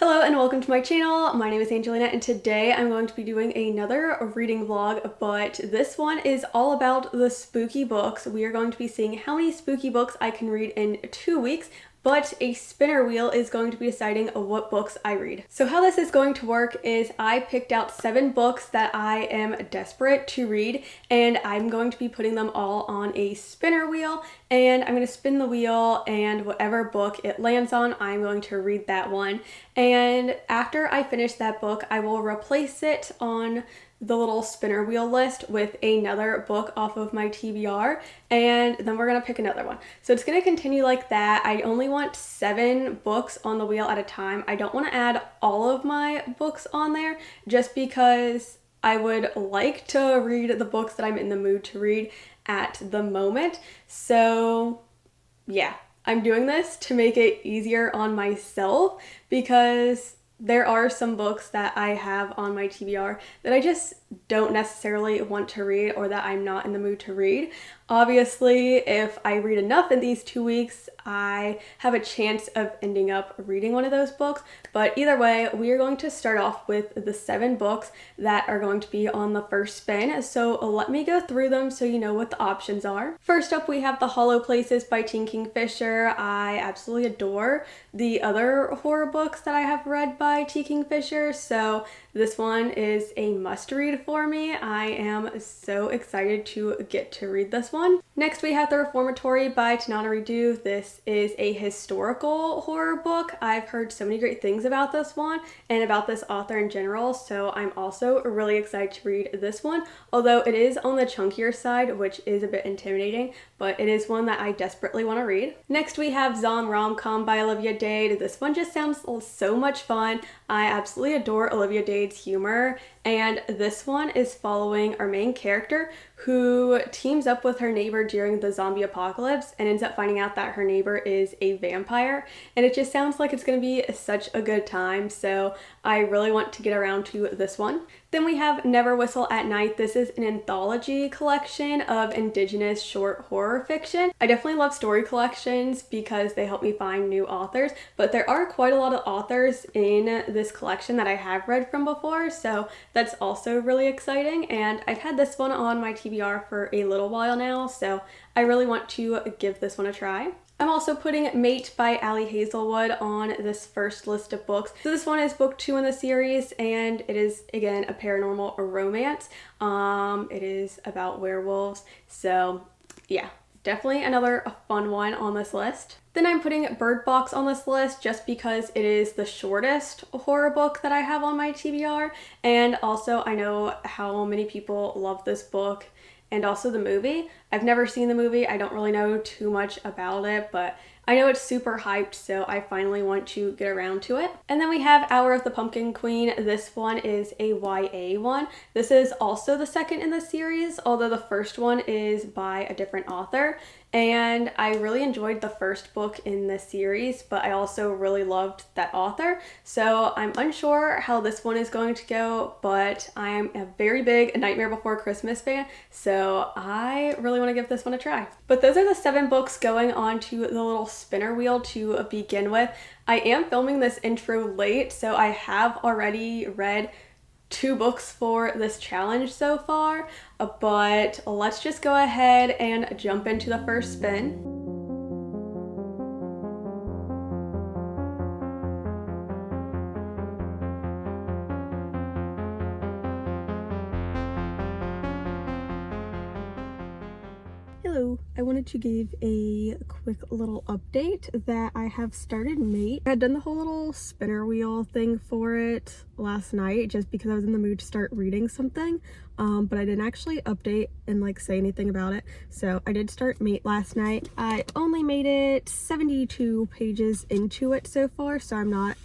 Hello and welcome to my channel. My name is Angelina and today I'm going to be doing another reading vlog, but this one is all about the spooky books. We are going to be seeing how many spooky books I can read in 2 weeks, but a spinner wheel is going to be deciding what books I read. So how this is going to work is I picked out 7 books that I am desperate to read, and I'm going to be putting them all on a spinner wheel, and I'm going to spin the wheel, and whatever book it lands on, I'm going to read that one. And after I finish that book, I will replace it on the little spinner wheel list with another book off of my TBR, and then we're gonna pick another one. So it's gonna continue like that. I only want 7 books on the wheel at a time. I don't want to add all of my books on there just because I would like to read the books that I'm in the mood to read at the moment. So yeah, I'm doing this to make it easier on myself because there are some books that I have on my TBR that I just don't necessarily want to read or that I'm not in the mood to read. Obviously, if I read enough in these 2 weeks, I have a chance of ending up reading one of those books. But either way, we are going to start off with the 7 books that are going to be on the first spin. So let me go through them so you know what the options are. First up, we have The Hollow Places by Kingfisher. I absolutely adore the other horror books that I have read by Kingfisher, so this one is a must read for me. I am so excited to get to read this one. Next we have The Reformatory by Tananaridu. This is a historical horror book. I've heard so many great things about this one and about this author in general, so I'm also really excited to read this one, although it is on the chunkier side, which is a bit intimidating, but it is one that I desperately want to read. Next we have ZomRomCom by Olivia Dade. This one just sounds so much fun. I absolutely adore Olivia Dade's humor, and this one is following our main character who teams up with her neighbor during the zombie apocalypse and ends up finding out that her neighbor is a vampire, and it just sounds like it's going to be such a good time, so I really want to get around to this one. Then we have Never Whistle at Night. This is an anthology collection of indigenous short horror fiction. I definitely love story collections because they help me find new authors, but there are quite a lot of authors in this collection that I have read from before, so that's also really exciting, and I've had this one on my TBR for a little while now, so I really want to give this one a try. I'm also putting Mate by Ali Hazelwood on this first list of books. So this one is book 2 in the series, and it is, again, a paranormal romance. It is about werewolves, so yeah, definitely another fun one on this list. Then I'm putting Bird Box on this list just because it is the shortest horror book that I have on my TBR, and also I know how many people love this book and also the movie. I've never seen the movie. I don't really know too much about it, but I know it's super hyped, so I finally want to get around to it. And then we have Hour of the Pumpkin Queen. This one is a YA one. This is also the second in the series, although the first one is by a different author. And I really enjoyed the first book in this series, but I also really loved that author. So I'm unsure how this one is going to go, but I'm a very big Nightmare Before Christmas fan, so I really want to give this one a try. But those are the 7 books going on to the little spinner wheel to begin with. I am filming this intro late, so I have already read 2 books for this challenge so far, but let's just go ahead and jump into the first spin. Hello, I wanted to give a quick little update that I have started Mate. I had done the whole little spinner wheel thing for it last night just because I was in the mood to start reading something, but I didn't actually update and say anything about it. So I did start Mate last night. I only made it 72 pages into it so far, so I'm not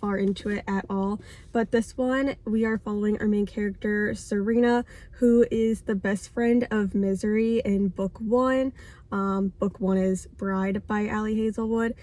far into it at all. But this one, we are following our main character Serena, who is the best friend of Misery in book 1. Book 1 is Bride by Ali Hazelwood.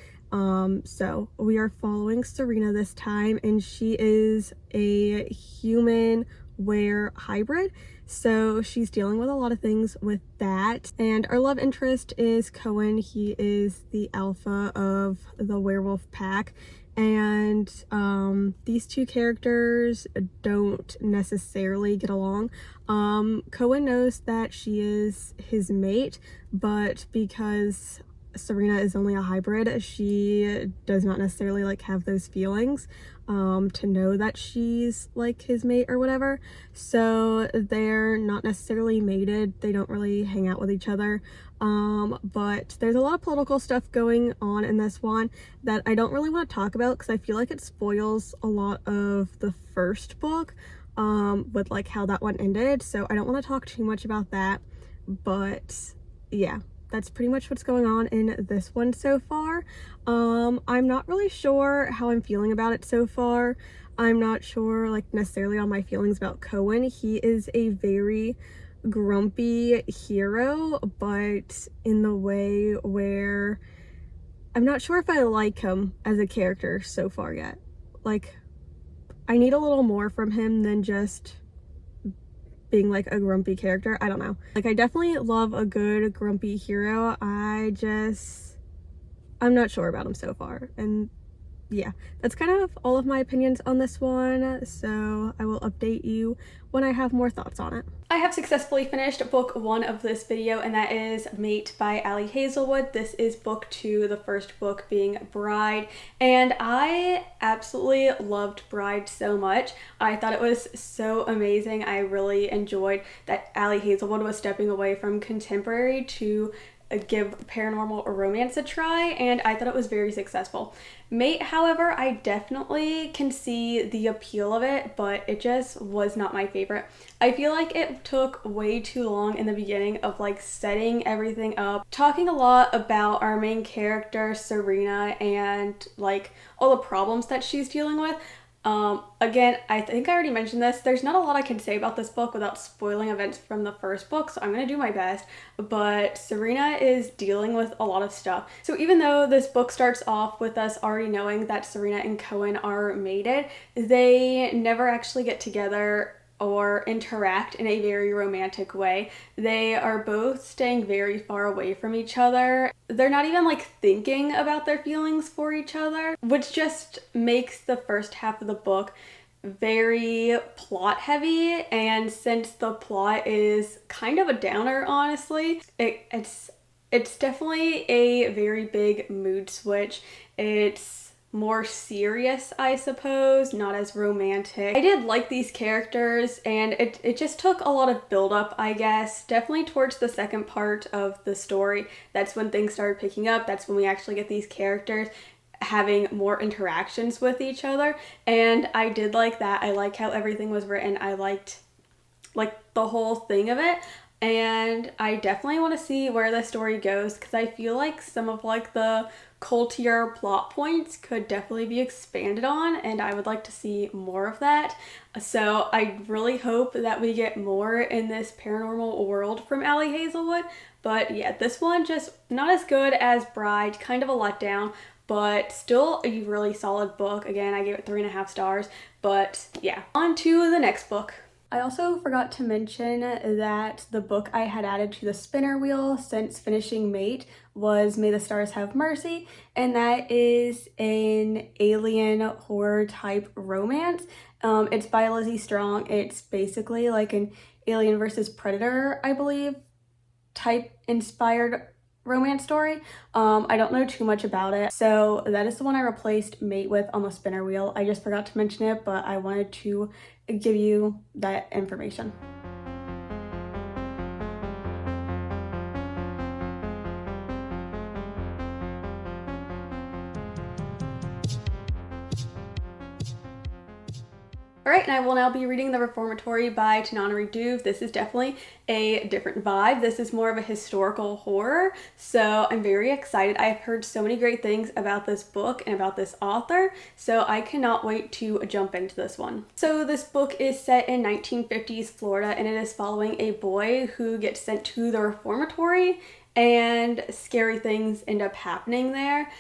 So we are following Serena this time, and she is a human were hybrid, so she's dealing with a lot of things with that. And our love interest is Cohen. He is the alpha of the werewolf pack, and these two characters don't necessarily get along. Cohen knows that she is his mate, but because Serena is only a hybrid, she does not necessarily like have those feelings to know that she's like his mate or whatever. So they're not necessarily mated. They don't really hang out with each other. But there's a lot of political stuff going on in this one that I don't really want to talk about because I feel like it spoils a lot of the first book with like how that one ended. So I don't want to talk too much about that. But yeah, that's pretty much what's going on in this one so far. I'm not really sure how I'm feeling about it so far. I'm not sure like necessarily on my feelings about Cohen. He is a very grumpy hero, but in the way where I'm not sure if I like him as a character so far yet. Like, I need a little more from him than just being like a grumpy character. I don't know. Like, I definitely love a good grumpy hero. I'm not sure about him so far. And yeah, that's kind of all of my opinions on this one. So I will update you when I have more thoughts on it. I have successfully finished book 1 of this video, and that is Mate by Ali Hazelwood. This is book 2, the first book being Bride, and I absolutely loved Bride so much. I thought it was so amazing. I really enjoyed that Ali Hazelwood was stepping away from contemporary to give paranormal romance a try, and I thought it was very successful. Mate, however, I definitely can see the appeal of it, but it just was not my favorite. I feel like it took way too long in the beginning of like setting everything up, talking a lot about our main character, Serena, and like all the problems that she's dealing with. Again, I think I already mentioned this. There's not a lot I can say about this book without spoiling events from the first book, so I'm gonna do my best. But Serena is dealing with a lot of stuff. So even though this book starts off with us already knowing that Serena and Cohen are mated, they never actually get together or interact in a very romantic way. They are both staying very far away from each other. They're not even like thinking about their feelings for each other, which just makes the first half of the book very plot heavy. And since the plot is kind of a downer, honestly, it's definitely a very big mood switch. It's more serious, I suppose, not as romantic. I did like these characters, and it just took a lot of build-up, I guess. Definitely towards the second part of the story, that's when things started picking up. That's when we actually get these characters having more interactions with each other, and I did like that. I like how everything was written. I liked like the whole thing of it, and I definitely want to see where the story goes because I feel like some of like the cultier plot points could definitely be expanded on, and I would like to see more of that. So I really hope that we get more in this paranormal world from Ali Hazelwood. But yeah, this one just not as good as Bride, kind of a letdown, but still a really solid book. Again, I gave it 3.5 stars, but yeah. On to the next book. I also forgot to mention that the book I had added to the spinner wheel since finishing Mate was May the Stars Have Mercy, and that is an alien horror type romance. It's by Lizzie Strong. It's basically like an Alien versus Predator, I believe, type inspired romance story. I don't know too much about it, so that is the one I replaced Mate with on the spinner wheel. I just forgot to mention it, but I wanted to give you that information. Alright, and I will now be reading The Reformatory by Tananari Duve. This is definitely a different vibe. This is more of a historical horror, so I'm very excited. I've heard so many great things about this book and about this author, so I cannot wait to jump into this one. So this book is set in 1950s Florida, and it is following a boy who gets sent to the Reformatory, and scary things end up happening there.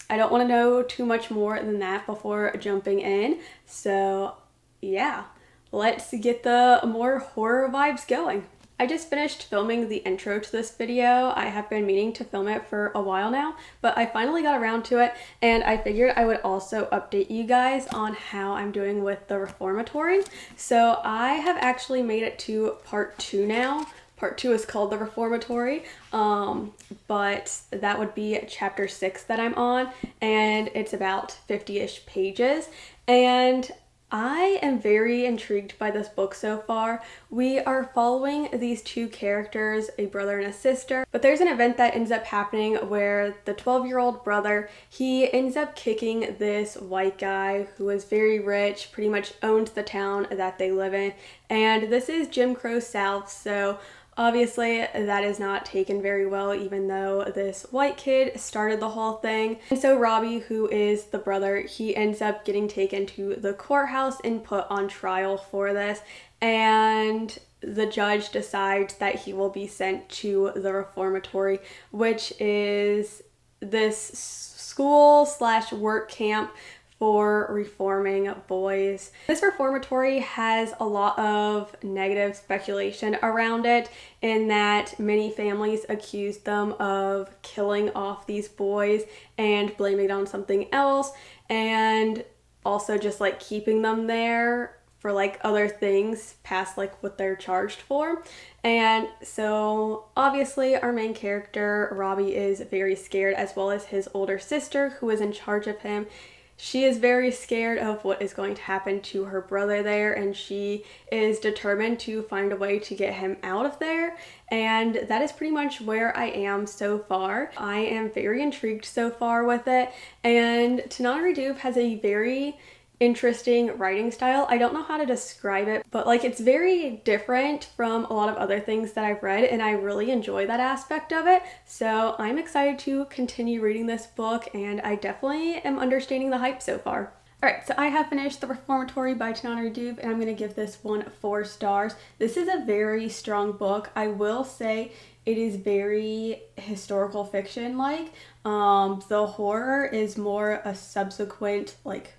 I don't want to know too much more than that before jumping in. So yeah, let's get the more horror vibes going. I just finished filming the intro to this video. I have been meaning to film it for a while now, but I finally got around to it, and I figured I would also update you guys on how I'm doing with the Reformatory. So I have actually made it to part 2 now. Part 2 is called the Reformatory, but that would be chapter 6 that I'm on, and it's about 50-ish pages, and I am very intrigued by this book so far. We are following these two characters, a brother and a sister, but there's an event that ends up happening where the 12-year-old brother, he ends up kicking this white guy who is very rich, pretty much owns the town that they live in, and this is Jim Crow South, so obviously, that is not taken very well, even though this white kid started the whole thing. And so Robbie, who is the brother, he ends up getting taken to the courthouse and put on trial for this. And the judge decides that he will be sent to the Reformatory, which is this school/work camp for reforming boys. This reformatory has a lot of negative speculation around it, in that many families accuse them of killing off these boys and blaming it on something else, and also just like keeping them there for like other things past like what they're charged for. And so obviously our main character, Robbie, is very scared, as well as his older sister who is in charge of him. She is very scared of what is going to happen to her brother there, and she is determined to find a way to get him out of there. And that is pretty much where I am so far. I am very intrigued so far with it, and Tananarive Due has a very interesting writing style. I don't know how to describe it, but like it's very different from a lot of other things that I've read, and I really enjoy that aspect of it. So I'm excited to continue reading this book, and I definitely am understanding the hype so far. Alright, so I have finished The Reformatory by Tananarive Due, and I'm going to give this one 4 stars. This is a very strong book. I will say it is very historical fiction like. The horror is more a subsequent like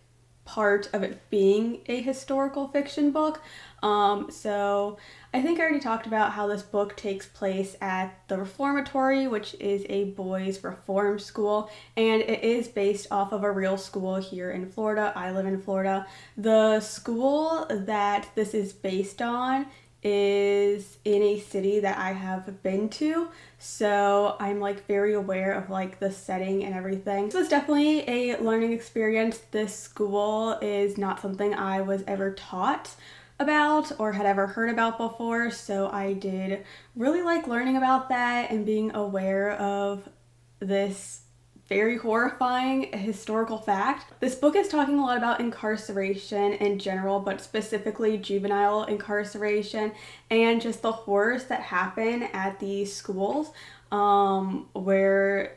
part of it being a historical fiction book. So I think I already talked about how this book takes place at the Reformatory, which is a boys' reform school, and it is based off of a real school here in Florida. I live in Florida. The school that this is based on is in a city that I have been to, so I'm like very aware of like the setting and everything. This was definitely a learning experience. This school is not something I was ever taught about or had ever heard about before, so I did really like learning about that and being aware of this very horrifying historical fact. This book is talking a lot about incarceration in general, but specifically juvenile incarceration and just the horrors that happen at these schools, where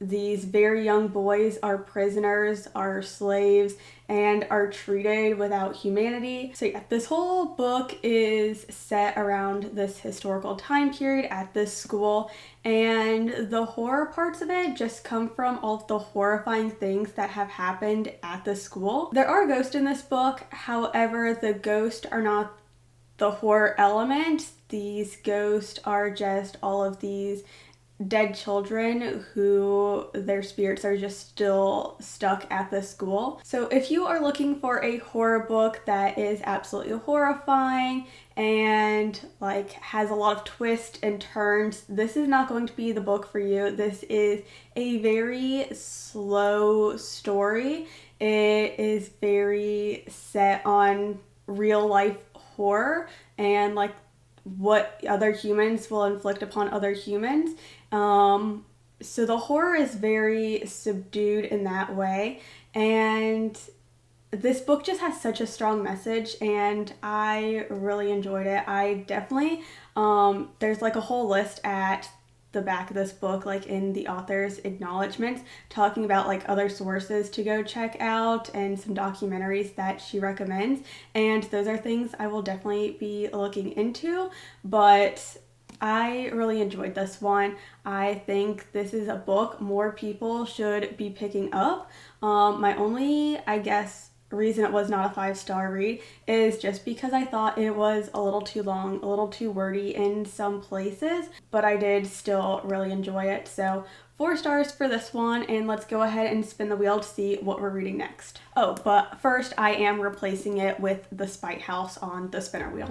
these very young boys are prisoners, are slaves, and are treated without humanity. So yeah, this whole book is set around this historical time period at this school, and the horror parts of it just come from all of the horrifying things that have happened at the school. There are ghosts in this book, however, the ghosts are not the horror element. These ghosts are just all of these dead children who their spirits are just still stuck at the school. So if you are looking for a horror book that is absolutely horrifying and like has a lot of twists and turns, this is not going to be the book for you. This is a very slow story. It is very set on real life horror and like what other humans will inflict upon other humans. So the horror is very subdued in that way, and this book just has such a strong message, and I really enjoyed it. I definitely, there's like a whole list at the back of this book, like in the author's acknowledgments, talking about like other sources to go check out and some documentaries that she recommends, and those are things I will definitely be looking into. But I really enjoyed this one. I think this is a book more people should be picking up. My only, I guess, reason it was not a 5-star read is just because I thought it was a little too long, a little too wordy in some places, but I did still really enjoy it. So 4 stars for this one, and let's go ahead and spin the wheel to see what we're reading next. Oh, but first I am replacing it with The Spite House on the spinner wheel.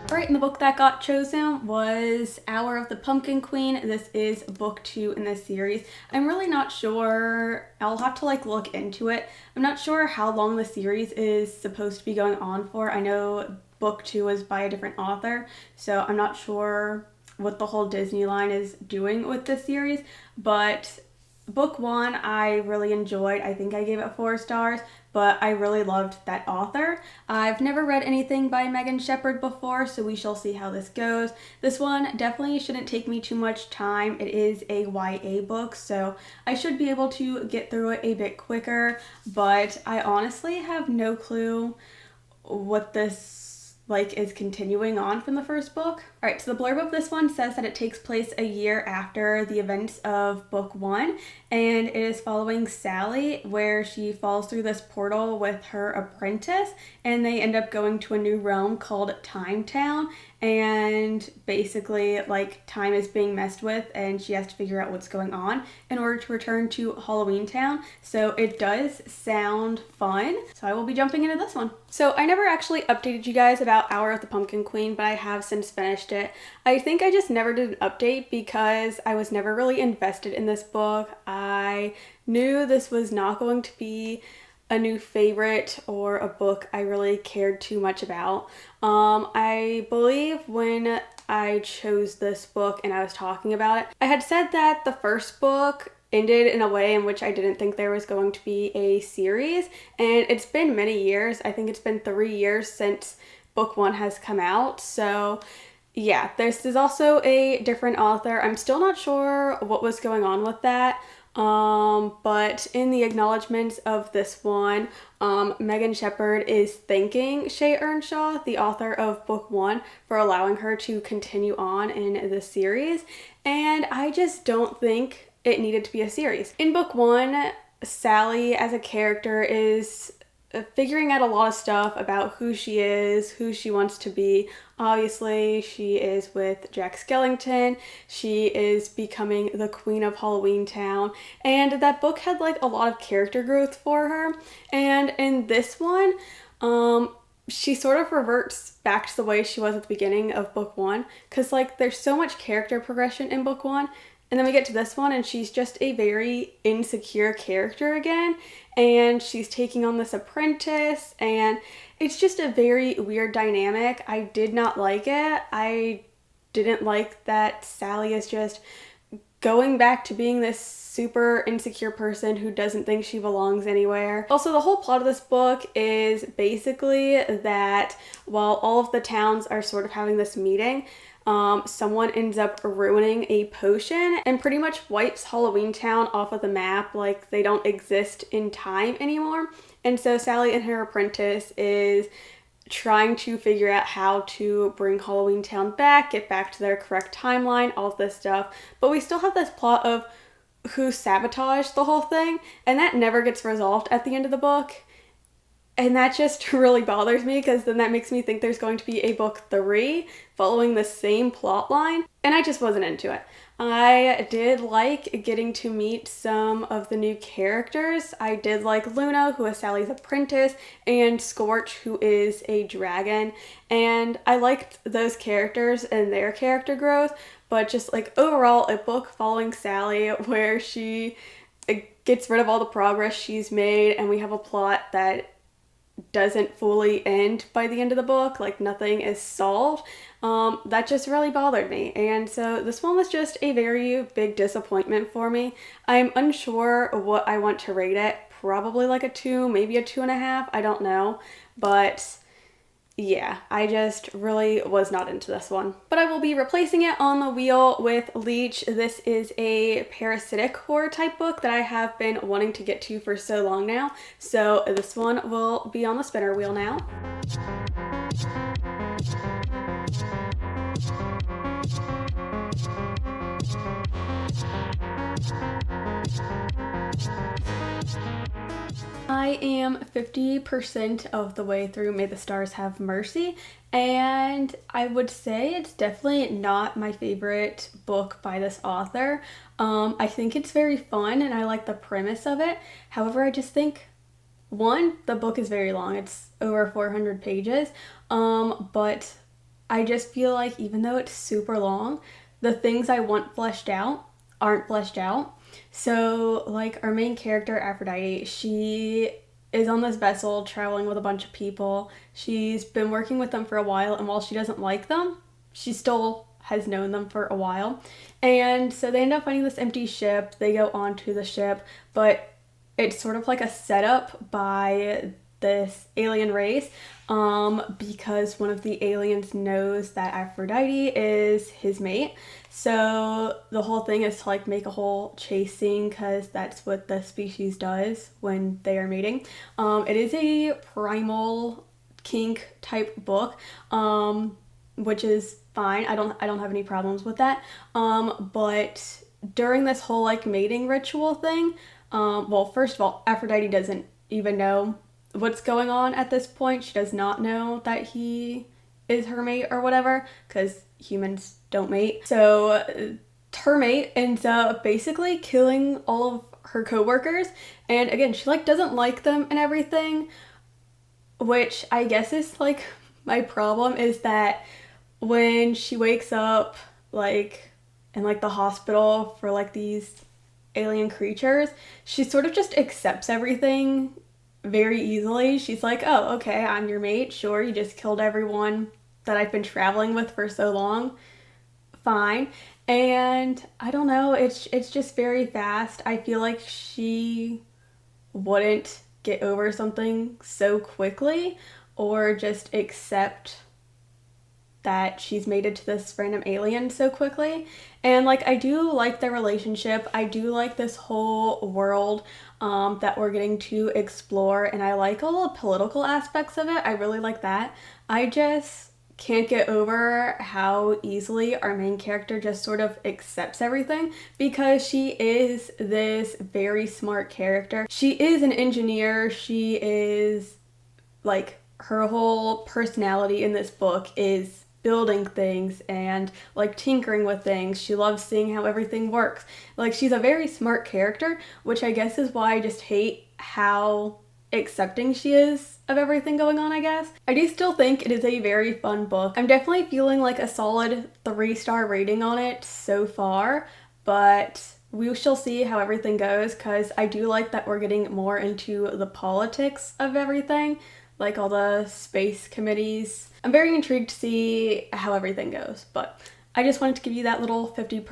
Alright, and the book that got chosen was Hour of the Pumpkin Queen. This is book 2 in this series. I'm really not sure, I'll have to look into it. I'm not sure how long the series is supposed to be going on for. I know book 2 is by a different author, so I'm not sure what the whole Disney line is doing with this series, but book 1 I really enjoyed. I think I gave it 4 stars, but I really loved that author. I've never read anything by Megan Shepherd before, so we shall see how this goes. This one definitely shouldn't take me too much time. It is a YA book, so I should be able to get through it a bit quicker, but I honestly have no clue what this is continuing on from the first book. Alright, so the blurb of this one says that it takes place a year after the events of book 1, and it is following Sally, where she falls through this portal with her apprentice, and they end up going to a new realm called Time Town, and basically time is being messed with and she has to figure out what's going on in order to return to Halloween Town. So it does sound fun, so I will be jumping into this one. So I never actually updated you guys about Hour of the Pumpkin Queen, but I have since finished it. I think I just never did an update because I was never really invested in this book. I knew this was not going to be a new favorite or a book I really cared too much about. I believe when I chose this book and I was talking about it, I had said that the first book ended in a way in which I didn't think there was going to be a series, and it's been many years. I think it's been 3 years since book 1 has come out, so yeah, this is also a different author. I'm still not sure what was going on with that. But in the acknowledgments of this one, Megan Shepherd is thanking Shay Earnshaw, the author of book 1, for allowing her to continue on in the series, and I just don't think it needed to be a series. In book 1, Sally as a character is figuring out a lot of stuff about who she is, who she wants to be. Obviously, she is with Jack Skellington. She is becoming the queen of Halloween Town, and that book had a lot of character growth for her. And in this one, she sort of reverts back to the way she was at the beginning of book 1, because there's so much character progression in book 1. And then we get to this one and she's just a very insecure character again, and she's taking on this apprentice, and it's just a very weird dynamic. I did not like it. I didn't like that Sally is just going back to being this super insecure person who doesn't think she belongs anywhere. Also, the whole plot of this book is basically that while all of the towns are sort of having this meeting, someone ends up ruining a potion and pretty much wipes Halloween Town off of the map. They don't exist in time anymore. And so Sally and her apprentice is trying to figure out how to bring Halloween Town back, get back to their correct timeline, all of this stuff. But we still have this plot of who sabotaged the whole thing, and that never gets resolved at the end of the book. And that just really bothers me, because then that makes me think there's going to be a book 3 following the same plot line, and I just wasn't into it. I did like getting to meet some of the new characters. I did like Luna, who is Sally's apprentice, and Scorch, who is a dragon, and I liked those characters and their character growth, but just overall a book following Sally where she gets rid of all the progress she's made, and we have a plot that doesn't fully end by the end of the book, nothing is solved, that just really bothered me. And so this one was just a very big disappointment for me. I'm unsure what I want to rate it, probably a 2, maybe a 2.5, I don't know, but yeah, I just really was not into this one. But I will be replacing it on the wheel with Leech. This is a parasitic horror type book that I have been wanting to get to for so long now. So this one will be on the spinner wheel now. I am 50% of the way through May the Stars Have Mercy, and I would say it's definitely not my favorite book by this author. I think it's very fun and I like the premise of it. However, I just think, one, the book is very long. It's over 400 pages, but I just feel like even though it's super long, the things I want fleshed out aren't fleshed out. So, like, our main character, Aphrodite, she is on this vessel traveling with a bunch of people. She's been working with them for a while, and while she doesn't like them, she still has known them for a while. And so they end up finding this empty ship. They go onto the ship, but it's sort of like a setup by this alien race, because one of the aliens knows that Aphrodite is his mate. So the whole thing is to like make a whole chase scene, because that's what the species does when they are mating. It is a primal kink type book, which is fine. I don't have any problems with that. But during this whole like mating ritual thing, well, first of all, Aphrodite doesn't even know what's going on at this point. She does not know that he is her mate or whatever, because humans don't mate. So her mate ends up basically killing all of her co-workers, and again, she like doesn't like them and everything, which I guess is like my problem, is that when she wakes up like in like the hospital for like these alien creatures, she sort of just accepts everything very easily. She's like, oh, okay, I'm your mate. Sure, you just killed everyone that I've been traveling with for so long. Fine. And I don't know, it's just very fast. I feel like she wouldn't get over something so quickly, or just accept that she's mated to this random alien so quickly. And like, I do like their relationship. I do like this whole world that we're getting to explore, and I like all the political aspects of it. I really like that. I just can't get over how easily our main character just sort of accepts everything, because she is this very smart character. She is an engineer. She is like, her whole personality in this book is building things and like tinkering with things. She loves seeing how everything works. Like, she's a very smart character, which I guess is why I just hate how accepting she is of everything going on, I guess. I do still think it is a very fun book. I'm definitely feeling like a solid 3-star rating on it so far, but we shall see how everything goes, because I do like that we're getting more into the politics of everything, like all the space committees. I'm very intrigued to see how everything goes, but I just wanted to give you that little 50%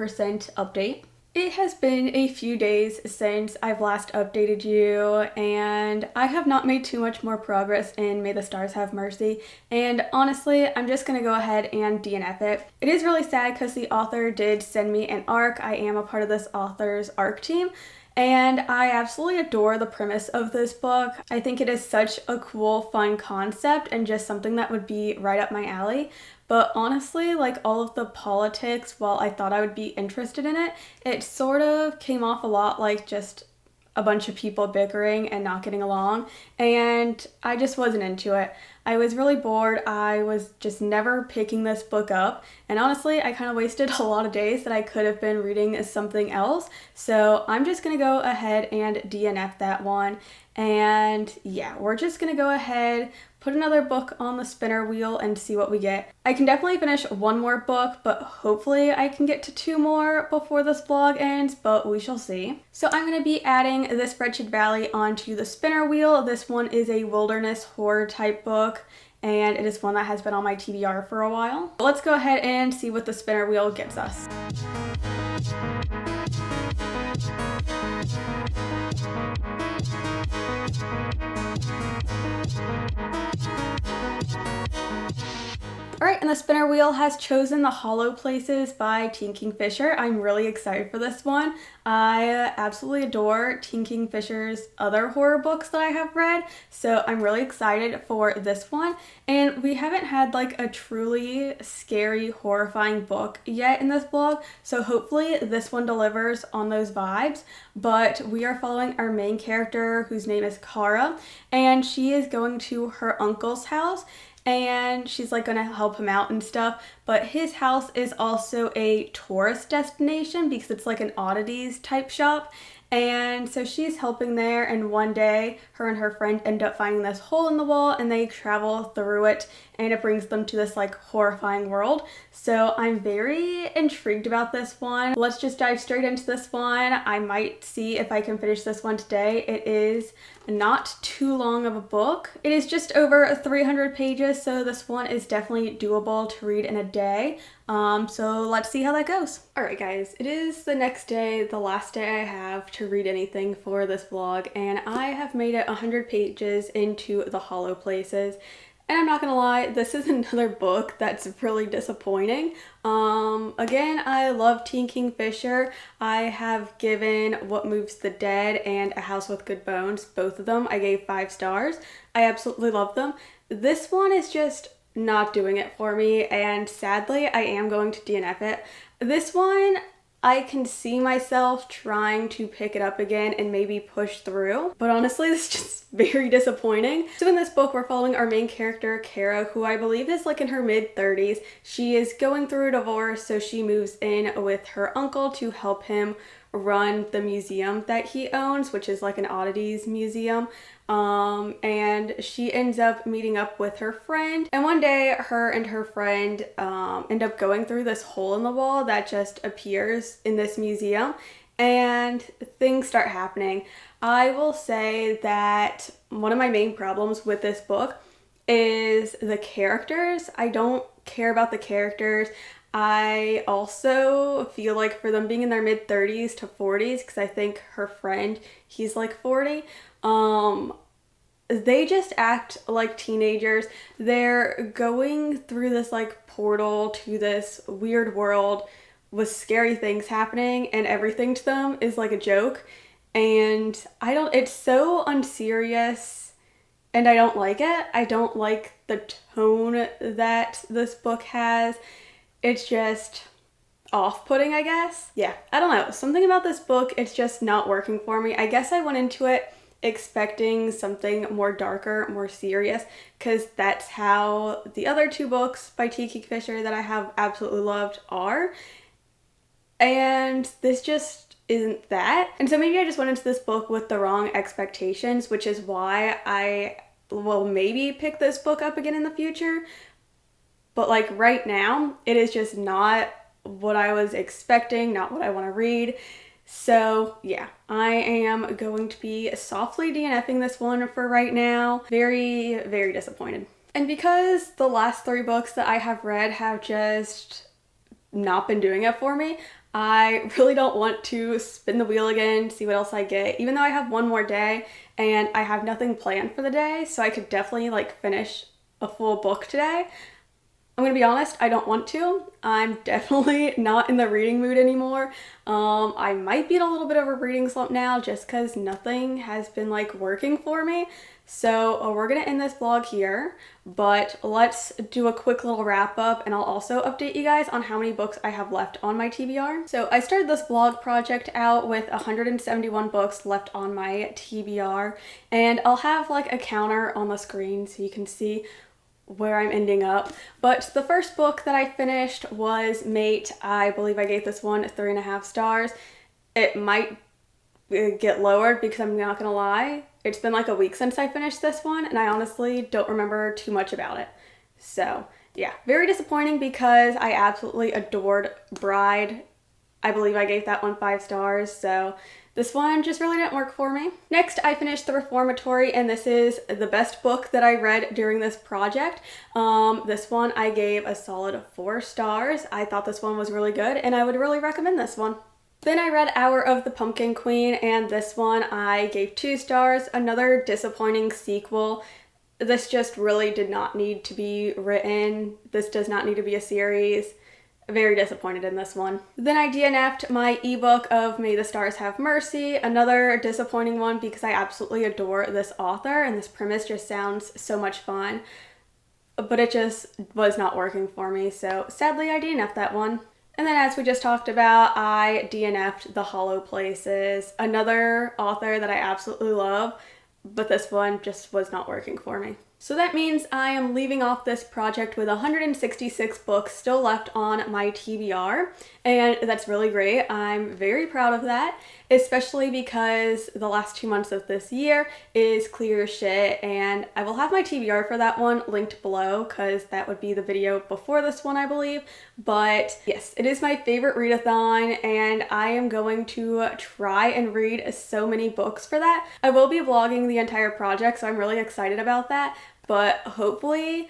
update. It has been a few days since I've last updated you, and I have not made too much more progress in May the Stars Have Mercy, and honestly, I'm just gonna go ahead and DNF it. It is really sad because the author did send me an ARC. I am a part of this author's ARC team, and I absolutely adore the premise of this book. I think it is such a cool, fun concept and just something that would be right up my alley. But honestly, like, all of the politics, while I thought I would be interested in it, it sort of came off a lot like just a bunch of people bickering and not getting along, and I just wasn't into it. I was really bored. I was just never picking this book up, and honestly, I kind of wasted a lot of days that I could have been reading something else, so I'm just gonna go ahead and DNF that one. And yeah, we're just gonna go ahead, put another book on the spinner wheel and see what we get. I can definitely finish one more book, but hopefully I can get to 2 more before this vlog ends, but we shall see. So I'm going to be adding this Wretched Valley onto the spinner wheel. This one is a wilderness horror type book, and it is one that has been on my TBR for a while. Let's go ahead and see what the spinner wheel gives us. Alright, and the spinner wheel has chosen The Hollow Places by Teen Kingfisher. I'm really excited for this one. I absolutely adore Teen Kingfisher's other horror books that I have read, so I'm really excited for this one. And we haven't had like a truly scary, horrifying book yet in this blog, so hopefully this one delivers on those vibes. But we are following our main character, whose name is Kara, and she is going to her uncle's house, and she's like gonna help him out and stuff, but his house is also a tourist destination because it's like an oddities type shop. And so she's helping there, and one day her and her friend end up finding this hole in the wall, and they travel through it, and it brings them to this like horrifying world. So I'm very intrigued about this one. Let's just dive straight into this one. I might see if I can finish this one today. It is not too long of a book. It is just over 300 pages, so this one is definitely doable to read in a day. So let's see how that goes. Alright guys, it is the next day, the last day I have to read anything for this vlog, and I have made it 100 pages into The Hollow Places. And I'm not gonna lie, this is another book that's really disappointing. Again, I love Teen Kingfisher. I have given What Moves the Dead and A House with Good Bones, both of them, I gave 5 stars. I absolutely love them. This one is just not doing it for me, and sadly I am going to DNF it. This one, I can see myself trying to pick it up again and maybe push through, but honestly this is just very disappointing. So in this book we're following our main character Kara, who I believe is like in her mid-30s. She is going through a divorce, so she moves in with her uncle to help him run the museum that he owns, which is like an oddities museum. And she ends up meeting up with her friend, and one day her and her friend end up going through this hole in the wall that just appears in this museum, and things start happening. I will say that one of my main problems with this book is the characters. I don't care about the characters. I also feel like for them being in their mid-30s to 40s, because I think her friend, he's like 40, they just act like teenagers. They're going through this like portal to this weird world with scary things happening, and everything to them is like a joke. And it's so unserious, and I don't like it. I don't like the tone that this book has. It's just off-putting, I guess. Yeah, I don't know. Something about this book, it's just not working for me. I guess I went into it expecting something more darker, more serious, because that's how the other 2 books by Teen Kingfisher that I have absolutely loved are. And this just isn't that. And so maybe I just went into this book with the wrong expectations, which is why I will maybe pick this book up again in the future. But like right now, it is just not what I was expecting, not what I want to read. So yeah, I am going to be softly DNFing this one for right now. Very, very disappointed. And because the last 3 books that I have read have just not been doing it for me, I really don't want to spin the wheel again, see what else I get, even though I have one more day and I have nothing planned for the day, so I could definitely like finish a full book today. I'm gonna be honest, I don't want to. I'm definitely not in the reading mood anymore. I might be in a little bit of a reading slump now just because nothing has been like working for me. So we're gonna end this vlog here, but let's do a quick little wrap up, and I'll also update you guys on how many books I have left on my TBR. So I started this vlog project out with 171 books left on my TBR, and I'll have like a counter on the screen so you can see where I'm ending up. But the first book that I finished was Mate. I believe I gave this one 3.5 stars. It might get lowered because I'm not gonna lie, it's been like a week since I finished this one, and I honestly don't remember too much about it. So yeah, very disappointing because I absolutely adored Bride. I believe I gave that one 5 stars, so this one just really didn't work for me. Next, I finished The Reformatory, and this is the best book that I read during this project. This one I gave a solid 4 stars. I thought this one was really good, and I would really recommend this one. Then I read Hour of the Pumpkin Queen, and this one I gave 2 stars. Another disappointing sequel. this just really did not need to be written. This does not need to be a series. Very disappointed in this one. Then I DNF'd my ebook of May the Stars Have Mercy, another disappointing one because I absolutely adore this author and this premise just sounds so much fun, but it just was not working for me, so sadly I DNF'd that one. And then as we just talked about, I DNF'd The Hollow Places, another author that I absolutely love, but this one just was not working for me. So that means I am leaving off this project with 166 books still left on my TBR, and that's really great. I'm very proud of that, especially because the last 2 months of this year is clear as shit, and I will have my TBR for that one linked below because that would be the video before this one, I believe. But yes, it is my favorite readathon, and I am going to try and read so many books for that. I will be vlogging the entire project, so I'm really excited about that. But hopefully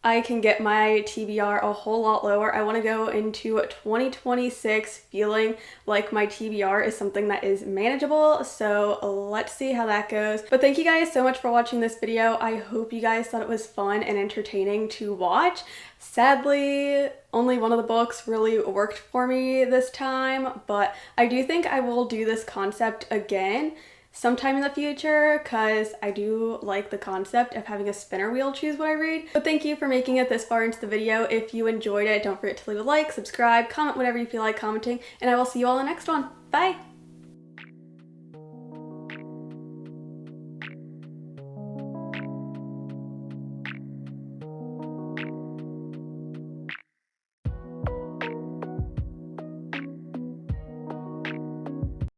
I can get my TBR a whole lot lower. I want to go into 2026 feeling like my TBR is something that is manageable, so let's see how that goes. But thank you guys so much for watching this video. I hope you guys thought it was fun and entertaining to watch. Sadly, only one of the books really worked for me this time, but I do think I will do this concept again sometime in the future because I do like the concept of having a spinner wheel choose what I read. But thank you for making it this far into the video. If you enjoyed it, don't forget to leave a like, subscribe, comment whatever you feel like commenting, and I will see you all in the next one. Bye!